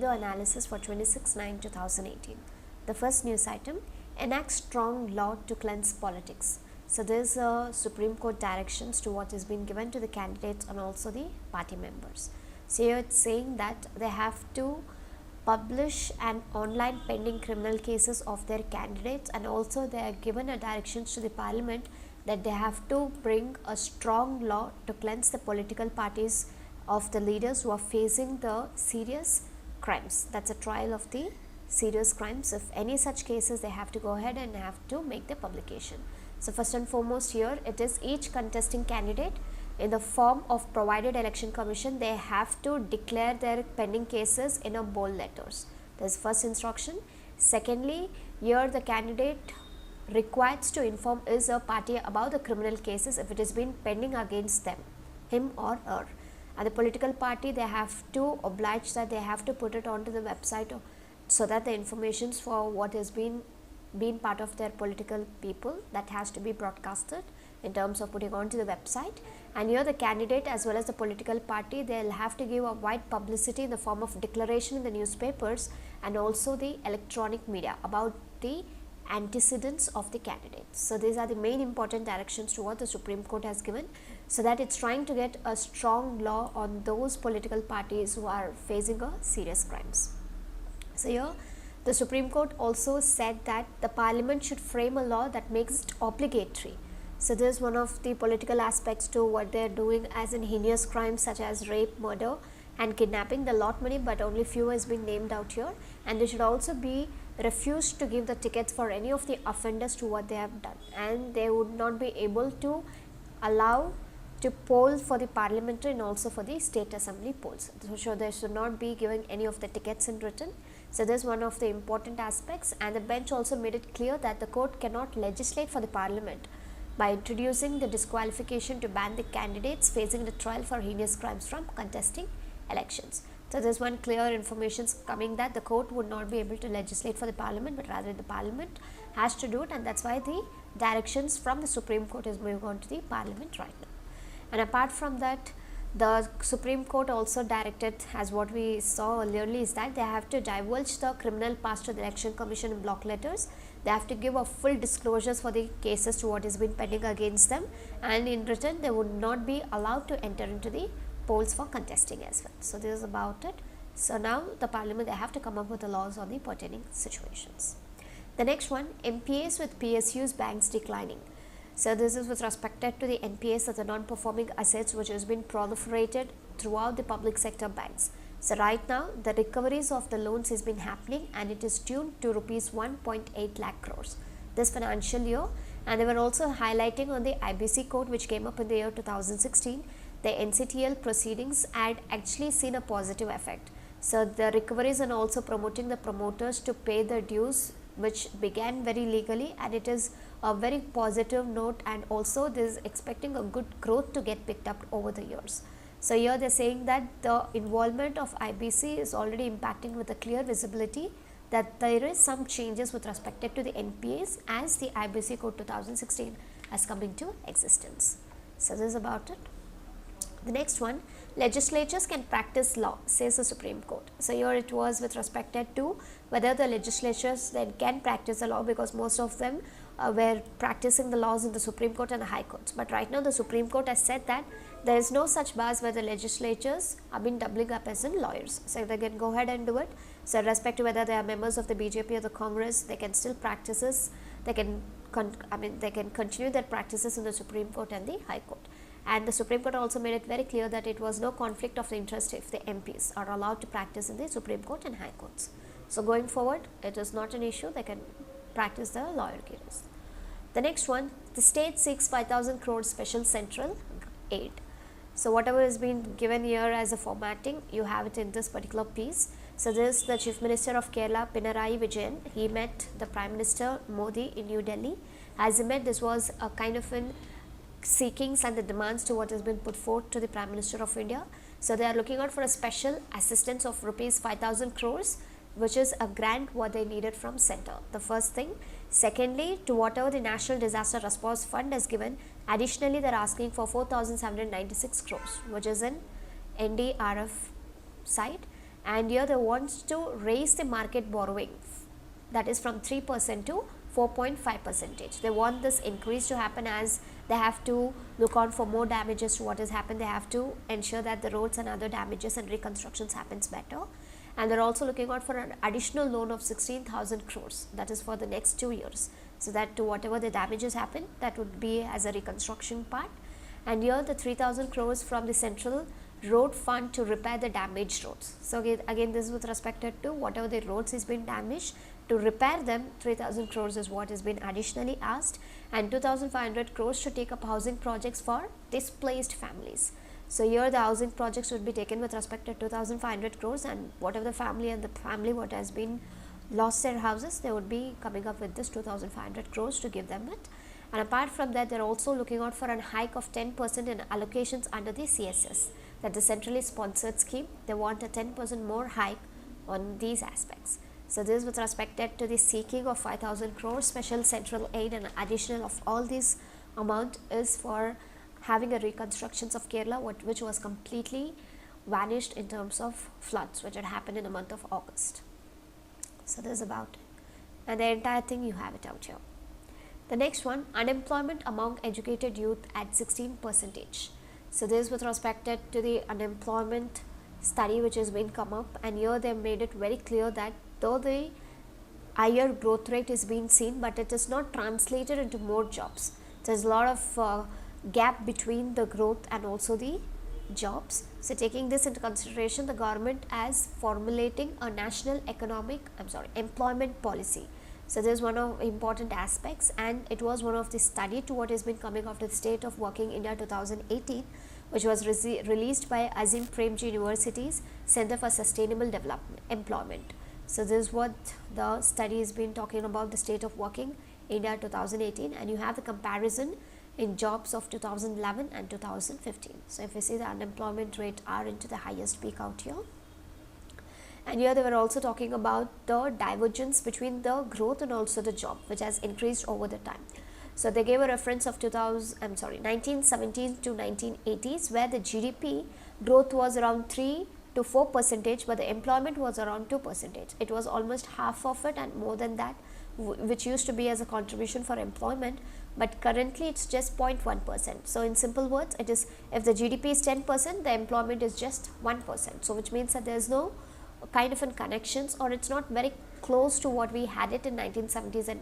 window analysis for 26/9/2018. The first news item, enact strong law to cleanse politics. So there's a Supreme Court directions to what is being given to the candidates and also the party members. So here it's saying that they have to publish an online pending criminal cases of their candidates, and also they are given a directions to the parliament that they have to bring a strong law to cleanse the political parties of the leaders who are facing the serious crimes. That's a trial of the serious crimes. If any such cases, they have to go ahead and have to make the publication. So first and foremost here, it is each contesting candidate in the form of provided election commission, they have to declare their pending cases in a bold letters. That's first instruction. Secondly, here the candidate requires to inform his or party about the criminal cases if it has been pending against them, him or her. And the political party, they have to oblige that they have to put it onto the website so that the informations for what has been part of their political people, that has to be broadcasted in terms of putting onto the website. And here the candidate as well as the political party, they'll have to give a wide publicity in the form of declaration in the newspapers and also the electronic media about the antecedents of the candidates. So these are the main important directions to what the Supreme Court has given, so that it's trying to get a strong law on those political parties who are facing a serious crimes. So here the Supreme Court also said that the parliament should frame a law that makes it obligatory. So this is one of the political aspects to what they are doing, as in heinous crimes such as rape, murder and kidnapping. The lot many, but only few has been named out here, and they should also be refused to give the tickets for any of the offenders to what they have done, and they would not be able to allow to poll for the parliamentary and also for the state assembly polls. So they should not be giving any of the tickets in written. So this is one of the important aspects, and the bench also made it clear that the court cannot legislate for the parliament by introducing the disqualification to ban the candidates facing the trial for heinous crimes from contesting elections. So there is one clear information coming that the court would not be able to legislate for the parliament, but rather the parliament has to do it, and that's why the directions from the Supreme Court is moving on to the parliament right now. And apart from that, the Supreme Court also directed, as what we saw earlier, is that they have to divulge the criminal past to the Election Commission in block letters. They have to give a full disclosures for the cases to what has been pending against them, and in return they would not be allowed to enter into the polls for contesting as well. So this is about it. So now the parliament, they have to come up with the laws on the pertaining situations. The next one, NPAs with PSUs banks declining. So this is with respect to the NPAs, that the non-performing assets which has been proliferated throughout the public sector banks. So right now the recoveries of the loans has been happening, and it is tuned to rupees 1.8 lakh crores this financial year. And they were also highlighting on the IBC code which came up in the year 2016. The NCTL proceedings had actually seen a positive effect. So the recoveries and also promoting the promoters to pay the dues, which began very legally, and it is a very positive note, and also this is expecting a good growth to get picked up over the years. So here they are saying that the involvement of IBC is already impacting with a clear visibility that there is some changes with respect to the NPAs as the IBC code 2016 has come into existence. So this is about it. The next one, legislatures can practice law, says the Supreme Court. So here it was with respect to whether the legislatures then can practice the law, because most of them were practicing the laws in the Supreme Court and the High Courts. But right now the Supreme Court has said that there is no such bars where the legislatures have been doubling up as in lawyers. So they can go ahead and do it. So respect to whether they are members of the BJP or the Congress, they can still practice this. They can continue their practices in the Supreme Court and the High Court. And the Supreme Court also made it very clear that it was no conflict of interest if the MPs are allowed to practice in the Supreme Court and High Courts. So going forward, it is not an issue, they can practice the lawyer cases. The next one, the state seeks 5,000 crores special central aid. So whatever has been given here as a formatting, you have it in this particular piece. So this is the Chief Minister of Kerala, Pinarayi Vijayan. He met the Prime Minister Modi in New Delhi. As he met, this was a kind of an seekings and the demands to what has been put forth to the Prime Minister of India. So they are looking out for a special assistance of rupees 5,000 crores, which is a grant what they needed from center. The first thing. Secondly, to whatever the National Disaster Response Fund has given, additionally they are asking for 4,796 crores, which is in NDRF side. and here they want to raise the market borrowing, that is from 3% to 4.5%. They want this increase to happen, as they have to look on for more damages to what has happened. They have to ensure that the roads and other damages and reconstructions happens better, and they're also looking out for an additional loan of 16,000 crores, that is for the next 2 years, so that to whatever the damages happen, that would be as a reconstruction part. And here the 3,000 crores from the central road fund to repair the damaged roads. So again this is with respect to whatever the roads has been damaged, to repair them 3,000 crores is what has been additionally asked, and 2,500 crores to take up housing projects for displaced families. So here the housing projects would be taken with respect to 2,500 crores, and whatever the family and the family what has been lost their houses, they would be coming up with this 2,500 crores to give them it. And apart from that, they are also looking out for a hike of 10% in allocations under the CSS, that the centrally sponsored scheme. They want a 10% more hike on these aspects. So this is with respect to the seeking of 5,000 crores special central aid, and additional of all this amount is for having a reconstructions of Kerala, which was completely vanished in terms of floods which had happened in the month of August. So this is about it, and the entire thing you have it out here. The next one, unemployment among educated youth at 16%. So this is with respect to the unemployment study which has been come up, and here they made it very clear that though the higher growth rate is being seen, but it is not translated into more jobs. There's a lot of gap between the growth and also the jobs. So taking this into consideration, the government is formulating a national employment policy. So this is one of important aspects, and it was one of the study to what has been coming after the State of Working India 2018, which was released by Azim Premji University's Center for Sustainable Development Employment. So this is what the study has been talking about, the State of Working India 2018, and you have the comparison in jobs of 2011 and 2015. So if you see, the unemployment rate are into the highest peak out here. And here they were also talking about the divergence between the growth and also the job, which has increased over the time. So they gave a reference of 1917 to 1980s, where the GDP growth was around 3 to 4%, but the employment was around 2%. It was almost half of it and more than that, which used to be as a contribution for employment, but currently it's just 0.1%. So in simple words, it is, if the GDP is 10%, the employment is just 1%. So which means that there is no kind of connections, or it's not very close to what we had it in 1970s and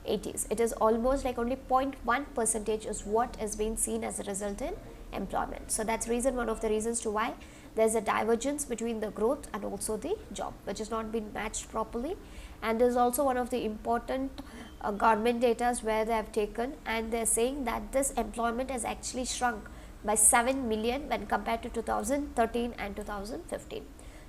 80s. It is almost like only 0.1% is what is being seen as a result in employment. So that's one of the reasons to why there's a divergence between the growth and also the job, which has not been matched properly. And there's also one of the important government data where they have taken, and they're saying that this employment has actually shrunk by 7 million when compared to 2013 and 2015.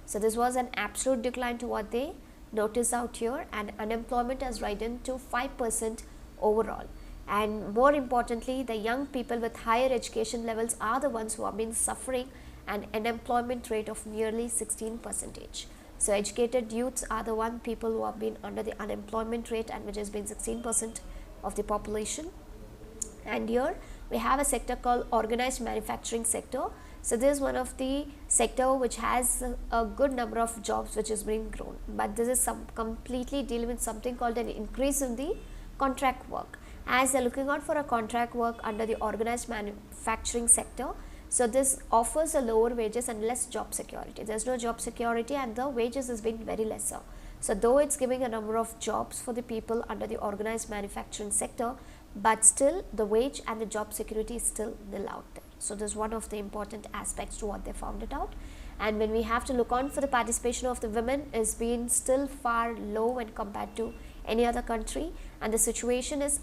So this was an absolute decline to what they notice out here, and unemployment has risen to 5% overall. And more importantly, the young people with higher education levels are the ones who have been suffering an unemployment rate of nearly 16%. So educated youths are the people who have been under the unemployment rate, and which has been 16% of the population. And here we have a sector called organized manufacturing sector. So this is one of the sector which has a good number of jobs which is being grown, but this is completely dealing with something called an increase in the contract work, as they are looking out for a contract work under the organized manufacturing sector. So this offers a lower wages and less job security. There is no job security, and the wages is being very lesser. So though it's giving a number of jobs for the people under the organized manufacturing sector, but still the wage and the job security is still nil out there. So this is one of the important aspects to what they found it out. And when we have to look on for the participation of the women is being still far low when compared to any other country, and the situation is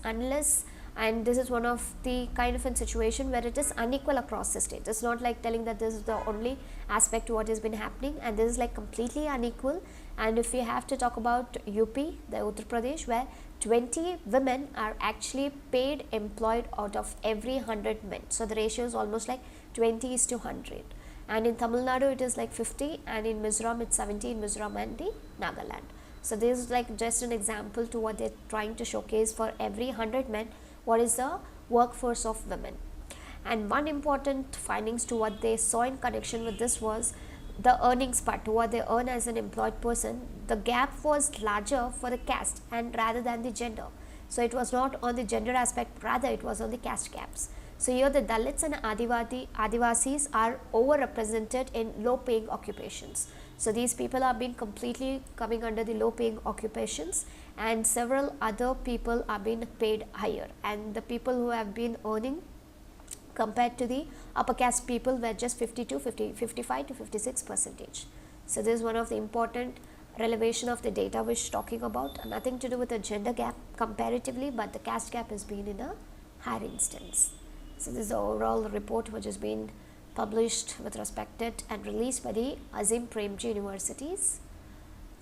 and this is one of the kind of a situation where it is unequal across the states. It's not like telling that this is the only aspect to what has been happening, and this is like completely unequal. And if we have to talk about UP, the Uttar Pradesh, where 20 women are actually paid employed out of every 100 men. So the ratio is almost like 20:100. And in Tamil Nadu it is like 50, and in Mizoram it's 70 in Mizoram and the Nagaland. So this is like just an example to what they're trying to showcase for every 100 men what is the workforce of women. And one important findings to what they saw in connection with this was the earnings part, what they earn as an employed person, the gap was larger for the caste and rather than the gender. So it was not on the gender aspect, rather it was on the caste gaps. So here the Dalits and Adivasis are overrepresented in low paying occupations. So these people are being completely coming under the low paying occupations, and several other people are being paid higher, and the people who have been earning compared to the upper caste people were just 55 to 56 percentage. So this is one of the important relevation of the data which is talking about, nothing to do with the gender gap comparatively, but the caste gap has been in a higher instance. So this is the overall report which has been published with respected and released by the Azim Premji universities.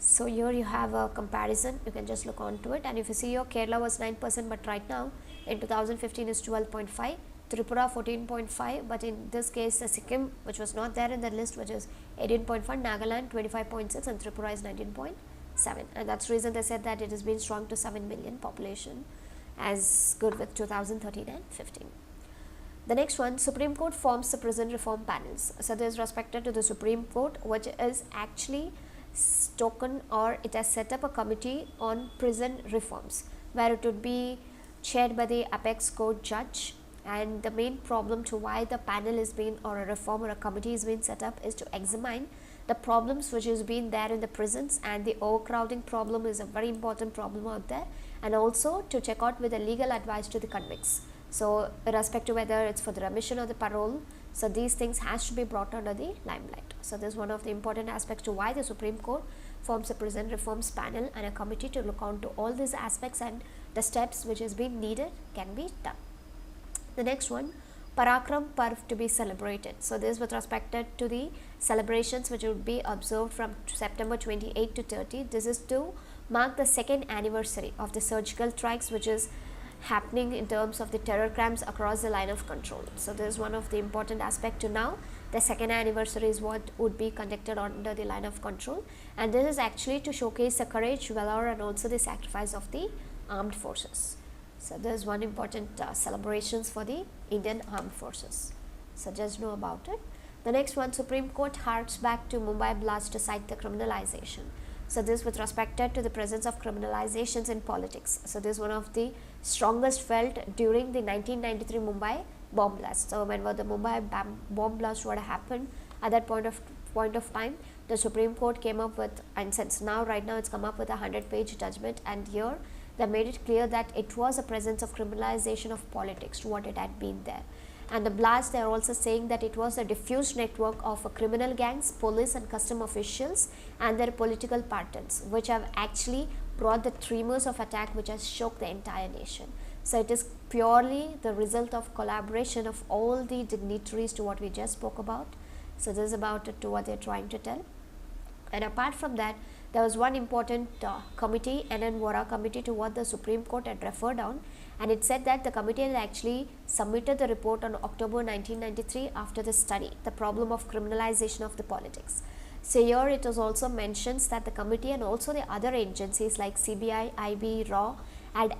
So here you have a comparison, you can just look on to it, and if you see here, Kerala was 9%, but right now in 2015 is 12.5, Tripura 14.5, but in this case the Sikkim, which was not there in the list, which is 18.5, Nagaland 25.6, and Tripura is 19.7, and that's the reason they said that it has been shrunk to 7 million population as good with 2013 and 15. The next one, Supreme Court forms the prison reform panels. So this is respected to the Supreme Court, which is actually spoken, or it has set up a committee on prison reforms, where it would be chaired by the apex court judge. And the main problem to why the panel is being, or a reform or a committee is being set up, is to examine the problems which has been there in the prisons, and the overcrowding problem is a very important problem out there, and also to check out with the legal advice to the convicts. So irrespective whether it's for the remission or the parole, so these things has to be brought under the limelight. So this is one of the important aspects to why the Supreme Court forms a prison reforms panel and a committee to look on to all these aspects, and the steps which has been needed can be done. The next one, Parakram Parv to be celebrated. So this with respect to the celebrations which would be observed from September 28 to 30. This is to mark the second anniversary of the surgical strikes which is happening in terms of the terror crimes across the line of control. So this is one of the important aspect to now. The second anniversary is what would be conducted under the line of control, and this is actually to showcase the courage, valor, and also the sacrifice of the armed forces. So there is one important celebrations for the Indian armed forces. So just know about it. The next one, Supreme Court harks back to Mumbai blast to cite the criminalization. So this with respect to the presence of criminalizations in politics. So this is one of the strongest felt during the 1993 Mumbai bomb blast. So when the Mumbai bomb blast would have happened, at that point of time, the Supreme Court came up with, and since right now it's come up with a 100-page judgment, and here they made it clear that it was a presence of criminalization of politics to what it had been there. And the blast, they are also saying that it was a diffused network of criminal gangs, police and custom officials and their political partners, which have actually brought the tremors of attack which has shook the entire nation. So it is purely the result of collaboration of all the dignitaries to what we just spoke about. So this is about it to what they are trying to tell. And apart from that, there was one important committee, NN Vora committee, to what the Supreme Court had referred on, and it said that the committee had actually submitted the report on October 1993 after the study, the problem of criminalization of the politics. So here it was also mentions that the committee and also the other agencies like CBI, IB, RAW had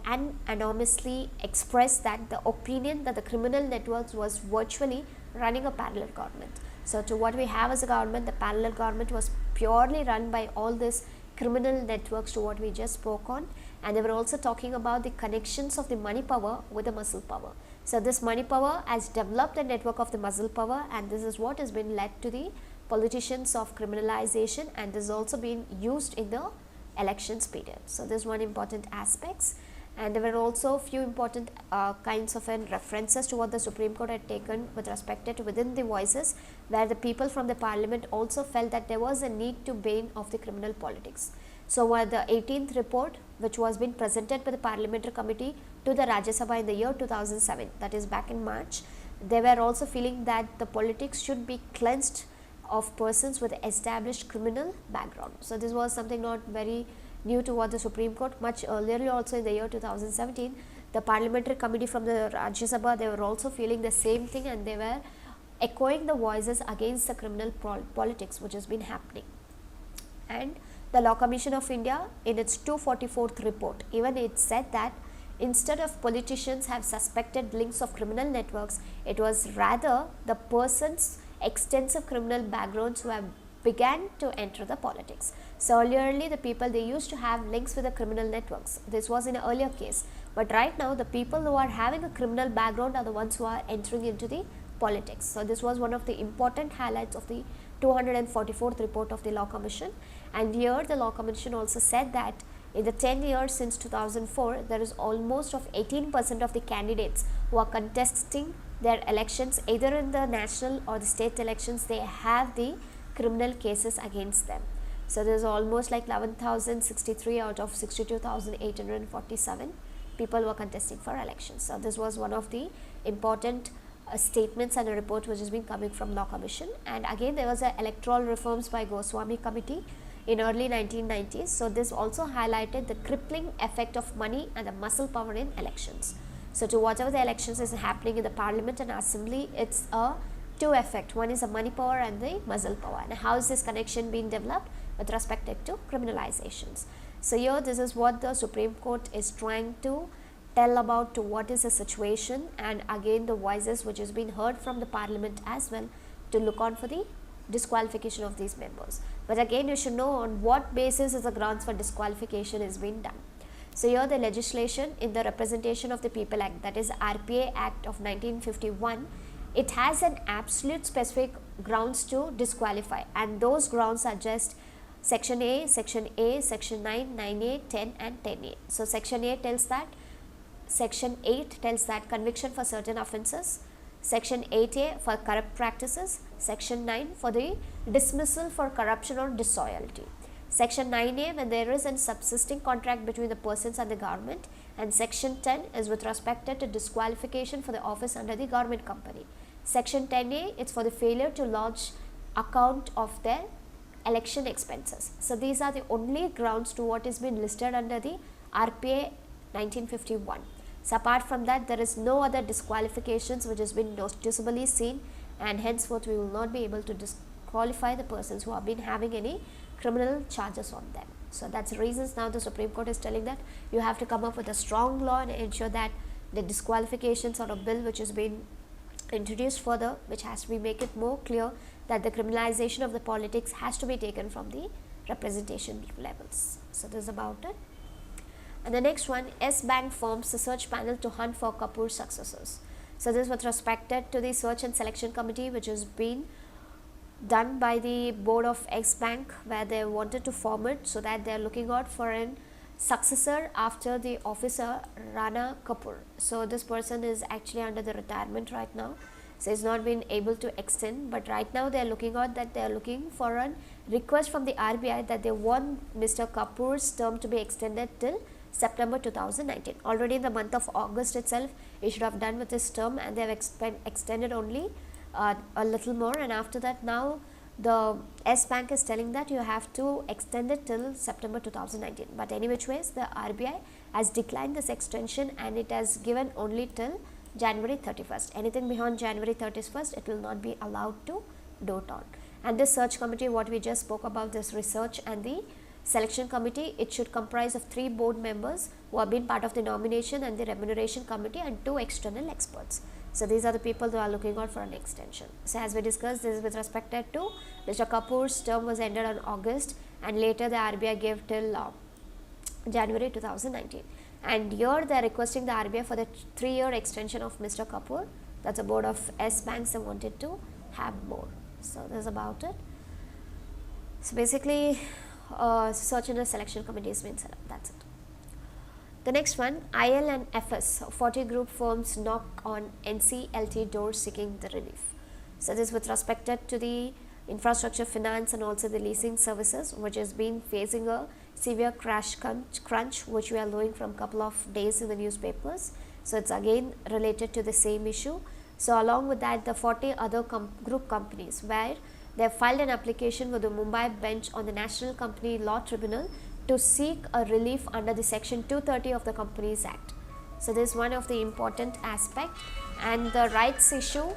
anonymously expressed that the opinion that the criminal networks was virtually running a parallel government. So to what we have as a government, the parallel government was purely run by all these criminal networks to what we just spoke on, and they were also talking about the connections of the money power with the muscle power. So this money power has developed a network of the muscle power, and this is what has been led to the politicians of criminalization, and this is also being used in the elections period. So this is one important aspects. And there were also few important kinds of references to what the Supreme Court had taken with respect to within the voices, where the people from the parliament also felt that there was a need to ban off the criminal politics. So the 18th report, which was being presented by the parliamentary committee to the Rajya Sabha in the year 2007, that is back in March, they were also feeling that the politics should be cleansed of persons with established criminal background. So this was something not very new to what the Supreme Court. Much earlier also in the year 2017, the parliamentary committee from the Rajya Sabha, they were also feeling the same thing, and they were echoing the voices against the criminal politics which has been happening. And the Law Commission of India, in its 244th report, even it said that instead of politicians have suspected links of criminal networks, it was rather the person's extensive criminal backgrounds who have began to enter the politics. So earlierly the people, they used to have links with the criminal networks. This was in an earlier case, but right now the people who are having a criminal background are the ones who are entering into the politics. So this was one of the important highlights of the 244th report of the Law Commission. And here the Law Commission also said that in the 10 years since 2004, there is almost of 18% of the candidates who are contesting their elections, either in the national or the state elections, they have the criminal cases against them. So there is almost like 11,063 out of 62,847 people who are contesting for elections. So this was one of the important statements and a report which has been coming from Law Commission. And again there was a electoral reforms by Goswami committee in early 1990s. So this also highlighted the crippling effect of money and the muscle power in elections. So to whatever the elections is happening in the parliament and assembly, it's a two effect. One is the money power and the muscle power. And how is this connection being developed with respect to criminalizations? So here this is what the Supreme Court is trying to tell about to what is the situation, and again the voices which has been heard from the parliament as well to look on for the disqualification of these members. But again you should know on what basis is the grounds for disqualification is being done. So here the legislation in the Representation of the People Act, that is RPA Act of 1951, it has an absolute specific grounds to disqualify, and those grounds are just Section A, Section 9, 9A, 10 and 10A. So Section A tells that, Section 8 tells that conviction for certain offences, Section 8A for corrupt practices, Section 9 for the dismissal for corruption or disloyalty, Section 9A when there is a subsisting contract between the persons and the government, and Section 10 is with respect to disqualification for the office under the government company. Section 10A, it's for the failure to lodge account of their election expenses. So these are the only grounds to what is being listed under the RPA 1951. So apart from that, there is no other disqualifications which has been noticeably seen, and henceforth we will not be able to disqualify the persons who have been having any criminal charges on them. So that's the reasons now the Supreme Court is telling that you have to come up with a strong law and ensure that the disqualifications or a bill which has been introduced further, which has to be make it more clear that the criminalization of the politics has to be taken from the representation levels. So this is about it. And the next one, S Bank forms a search panel to hunt for Kapoor's successors. So this was respected to the search and selection committee which has been done by the board of X Bank, where they wanted to form it so that they are looking out for an successor after the officer Rana Kapoor. So this person is actually under the retirement right now, so he's not been able to extend, but right now they are looking out that they are looking for a request from the RBI that they want Mr. Kapoor's term to be extended till September 2019. Already in the month of August itself he should have done with his term, and they have extended only a little more, and after that now the S Bank is telling that you have to extend it till September 2019. But any which ways the RBI has declined this extension and it has given only till January 31st. Anything beyond January 31st it will not be allowed to do it on. And this search committee, what we just spoke about, this research and the selection committee, it should comprise of 3 board members who have been part of the nomination and the remuneration committee, and 2 external experts. So these are the people who are looking out for an extension. So as we discussed, this is with respect to Mr. Kapoor's term was ended on August, and later the RBI gave till January 2019. And here they are requesting the RBI for the 3-year extension of Mr. Kapoor. That's a board of S banks they wanted to have more. So that's about it. So basically search and selection committee has been set up. That's it. The next one, IL and FS, 40 group firms knock on NCLT doors seeking the relief. So this with respect to the infrastructure finance and also the leasing services, which has been facing a severe crash crunch, which we are knowing from couple of days in the newspapers. So it's again related to the same issue. So along with that, the 40 other group companies where they have filed an application with the Mumbai bench on the National Company Law Tribunal to seek a relief under the section 230 of the Companies Act. So this is one of the important aspect, and the rights issue,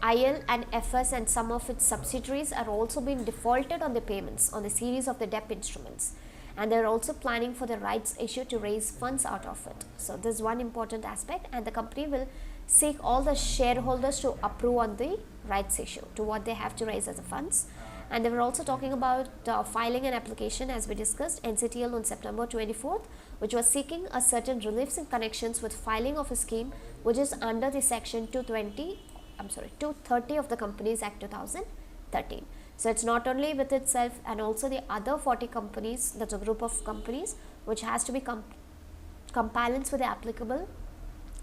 IL and FS and some of its subsidiaries are also being defaulted on the payments on the series of the debt instruments, and they are also planning for the rights issue to raise funds out of it. So this is one important aspect, and the company will seek all the shareholders to approve on the rights issue to what they have to raise as the funds. And they were also talking about filing an application, as we discussed, NCTL on September 24th, which was seeking a certain reliefs in connections with filing of a scheme which is under the section 230 of the Companies Act 2013. So it's not only with itself and also the other 40 companies, that's a group of companies which has to be compliance with the applicable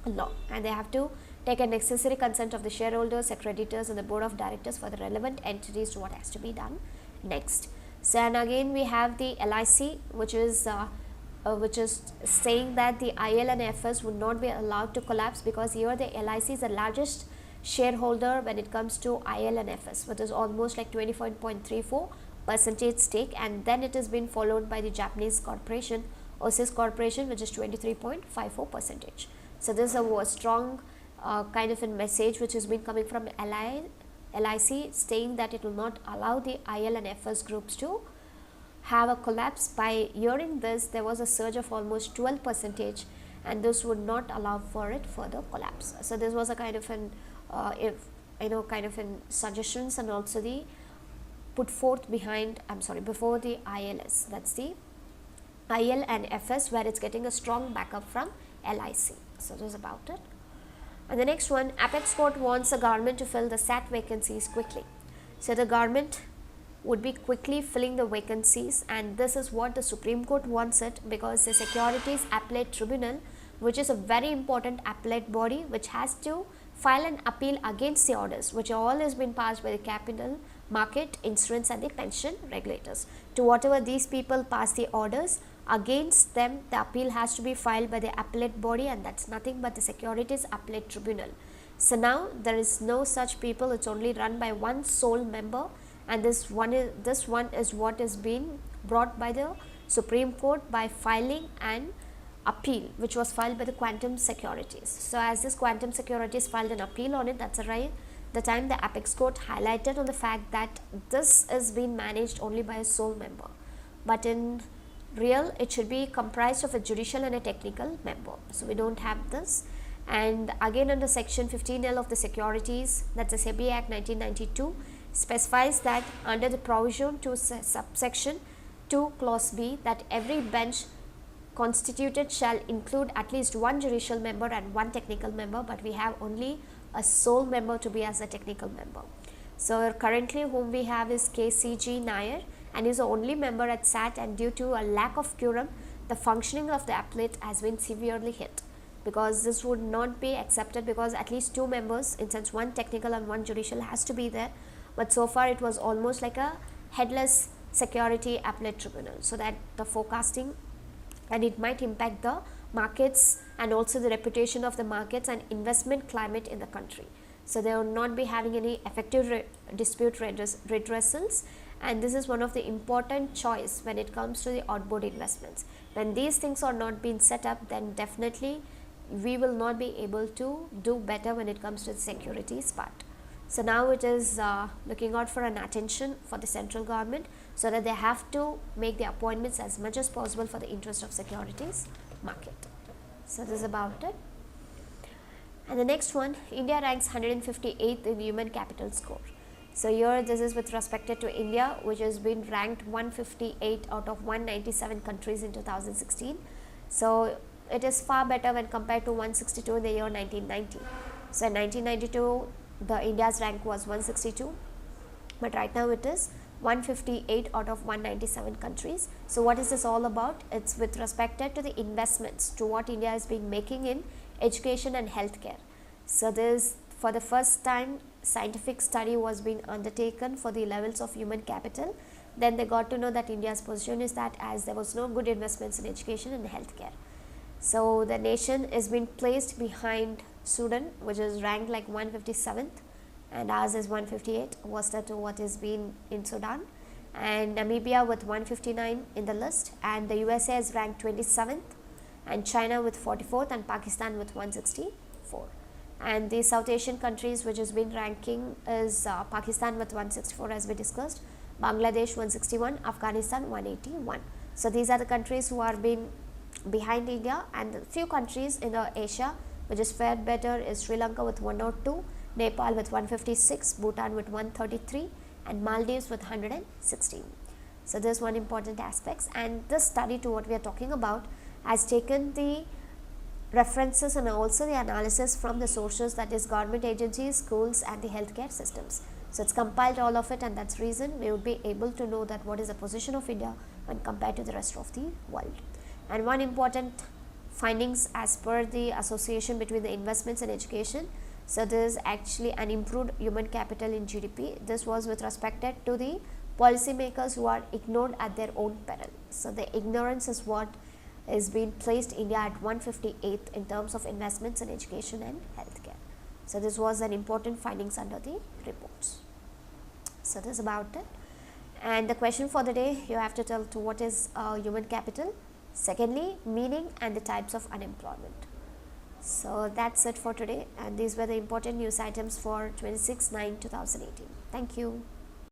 law, and they have to take a necessary consent of the shareholders, accreditors and the board of directors for the relevant entities to what has to be done next. So and again we have the LIC, which is saying that the IL and FS would not be allowed to collapse, because here the LIC is the largest shareholder when it comes to IL and FS, which is almost like 24.34% stake, and then it has been followed by the Japanese corporation OSIS corporation, which is 23.54%. So this is a strong kind of a message which has been coming from LIC, saying that it will not allow the IL and FS groups to have a collapse. By hearing this, there was a surge of almost 12%, and this would not allow for it further collapse. So this was a kind of an suggestions, and also the put forth behind before the ILS, that's the IL and FS, where it's getting a strong backup from LIC. So this is about it. And the next one, Apex Court wants the government to fill the SAT vacancies quickly. So the government would be quickly filling the vacancies, and this is what the Supreme Court wants it, because the Securities Appellate Tribunal, which is a very important appellate body which has to file an appeal against the orders which all has been passed by the capital market, insurance and the pension regulators. To whatever these people pass the orders, against them the appeal has to be filed by the appellate body, and that's nothing but the Securities Appellate Tribunal. So now there is no such people, it's only run by one sole member, and this one is what is being brought by the Supreme Court by filing an appeal which was filed by the Quantum Securities. So as this Quantum Securities filed an appeal on it, that's the time the Apex Court highlighted on the fact that this is being managed only by a sole member, but in real it should be comprised of a judicial and a technical member. So we don't have this. And again under section 15L of the Securities, that's the SEBI Act 1992, specifies that under the provision to subsection 2 clause B, that every bench constituted shall include at least one judicial member and one technical member, but we have only a sole member to be as a technical member. So currently whom we have is KCG Nair, and is the only member at SAT, and due to a lack of quorum, the functioning of the appellate has been severely hit, because this would not be accepted, because at least two members, in sense one technical and one judicial, has to be there, but so far it was almost like a headless Security Appellate Tribunal. So that the forecasting, and it might impact the markets and also the reputation of the markets and investment climate in the country. So they will not be having any effective dispute redressals, and this is one of the important choice when it comes to the outboard investments. When these things are not being set up, then definitely we will not be able to do better when it comes to the securities part. So now it is looking out for an attention for the central government, so that they have to make the appointments as much as possible for the interest of securities market. So this is about it. And the next one, India ranks 158th in human capital score. So here this is with respect to India, which has been ranked 158 out of 197 countries in 2016. So it is far better when compared to 162 in the year 1990. So in 1992 the India's rank was 162, but right now it is 158 out of 197 countries. So what is this all about? It's with respect to the investments, to what India has been making in education and healthcare. So this, for the first time, scientific study was being undertaken for the levels of human capital. Then they got to know that India's position is that as there was no good investments in education and healthcare. So the nation is being placed behind Sudan, which is ranked like 157th, and ours is 158, was that to what is being in Sudan, and Namibia with 159 in the list, and the USA is ranked 27th, and China with 44th, and Pakistan with 164. And the South Asian countries which has been ranking is Pakistan with 164 as we discussed, Bangladesh 161, Afghanistan 181. So these are the countries who are being behind India, and a few countries in Asia which is fared better is Sri Lanka with 102, Nepal with 156, Bhutan with 133, and Maldives with 116. So this is one important aspects, and this study to what we are talking about has taken the references and also the analysis from the sources, that is government agencies, schools and the healthcare systems. So it's compiled all of it, and that's reason we would be able to know that what is the position of India when compared to the rest of the world. And one important findings as per the association between the investments and education. So this is actually an improved human capital in GDP. This was with respect to the policymakers who are ignored at their own peril. So the ignorance is what is being placed India at 158th in terms of investments in education and healthcare. So this was an important findings under the reports. So this is about it. And the question for the day, you have to tell to what is human capital. Secondly, meaning and the types of unemployment. So that's it for today, and these were the important news items for 26/9/2018. Thank you.